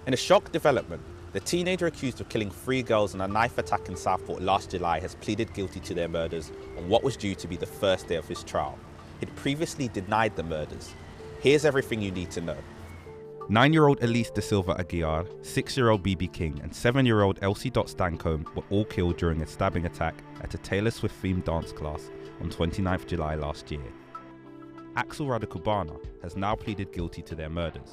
In a shock development, the teenager accused of killing 3 girls in a knife attack in Southport last July has pleaded guilty to their murders on what was due to be the first day of his trial. He'd previously denied the murders. Here's everything you need to know. 9-year-old Elise De Silva Aguiar, 6-year-old BB King and 7-year-old Elsie Dot Stancombe were all killed during a stabbing attack at a Taylor Swift themed dance class on 29th July last year. Axel Radicubana has now pleaded guilty to their murders.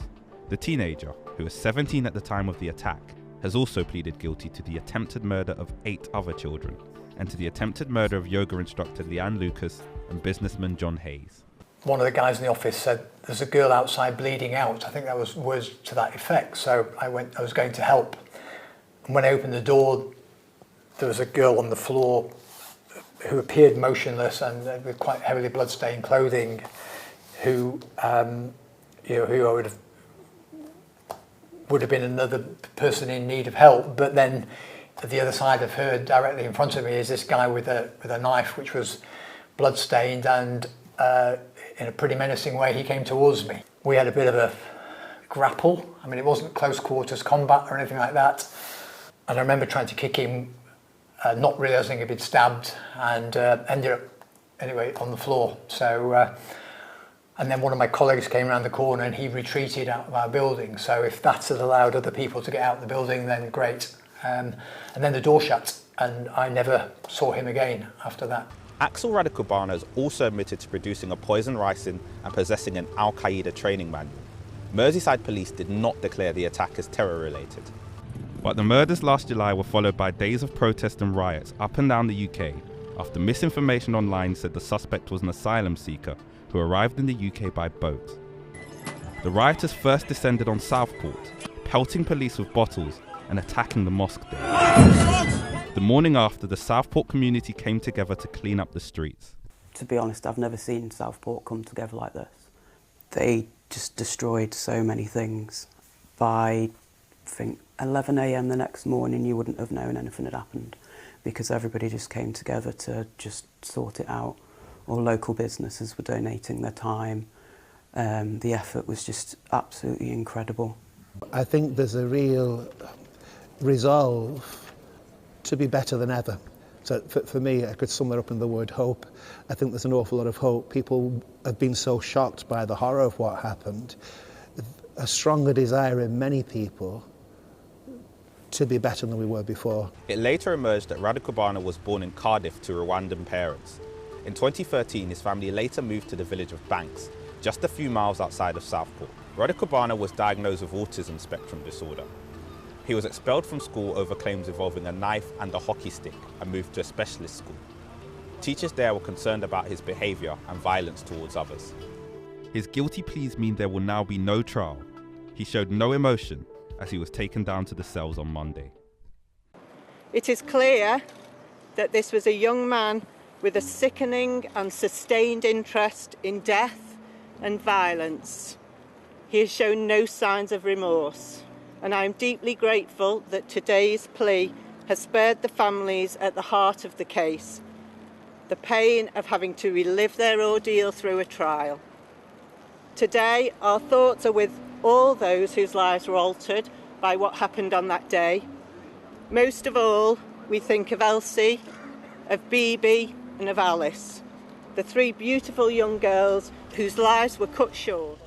The teenager, who was 17 at the time of the attack, has also pleaded guilty to the attempted murder of 8 other children and to the attempted murder of yoga instructor Leanne Lucas and businessman John Hayes. One of the guys in the office said, "There's a girl outside bleeding out." I think that was words to that effect. So I was going to help. And when I opened the door, there was a girl on the floor who appeared motionless and with quite heavily blood-stained clothing, who who would have been another person in need of help. But then at the other side of her, directly in front of me, is this guy with a knife which was blood-stained, and in a pretty menacing way he came towards me. We had a bit of a grapple. I mean, it wasn't close quarters combat or anything like that. And I remember trying to kick him, not realising he'd been stabbed, and ended up anyway on the floor. So, and then one of my colleagues came around the corner and he retreated out of our building. So if that had allowed other people to get out of the building, then great. And then the door shut and I never saw him again after that. Axel Radicubana has also admitted to producing a poison ricin and possessing an Al-Qaeda training manual. Merseyside police did not declare the attack as terror-related. But the murders last July were followed by days of protest and riots up and down the UK after misinformation online said the suspect was an asylum seeker who arrived in the UK by boat. The rioters first descended on Southport, pelting police with bottles and attacking the mosque there. The morning after, the Southport community came together to clean up the streets. To be honest, I've never seen Southport come together like this. They just destroyed so many things. By, I think, 11 a.m. the next morning, you wouldn't have known anything had happened because everybody just came together to just sort it out. All local businesses were donating their time. The effort was just absolutely incredible. I think there's a real resolve to be better than ever. So for me, I could sum it up in the word hope. I think there's an awful lot of hope. People have been so shocked by the horror of what happened. A stronger desire in many people to be better than we were before. It later emerged that Radicubana was born in Cardiff to Rwandan parents. In 2013, his family later moved to the village of Banks, just a few miles outside of Southport. Radicubana was diagnosed with autism spectrum disorder. He was expelled from school over claims involving a knife and a hockey stick and moved to a specialist school. Teachers there were concerned about his behaviour and violence towards others. His guilty pleas mean there will now be no trial. He showed no emotion as he was taken down to the cells on Monday. It is clear that this was a young man with a sickening and sustained interest in death and violence. He has shown no signs of remorse. And I am deeply grateful that today's plea has spared the families at the heart of the case the pain of having to relive their ordeal through a trial. Today, our thoughts are with all those whose lives were altered by what happened on that day. Most of all, we think of Elsie, of BB and of Alice, the 3 beautiful young girls whose lives were cut short.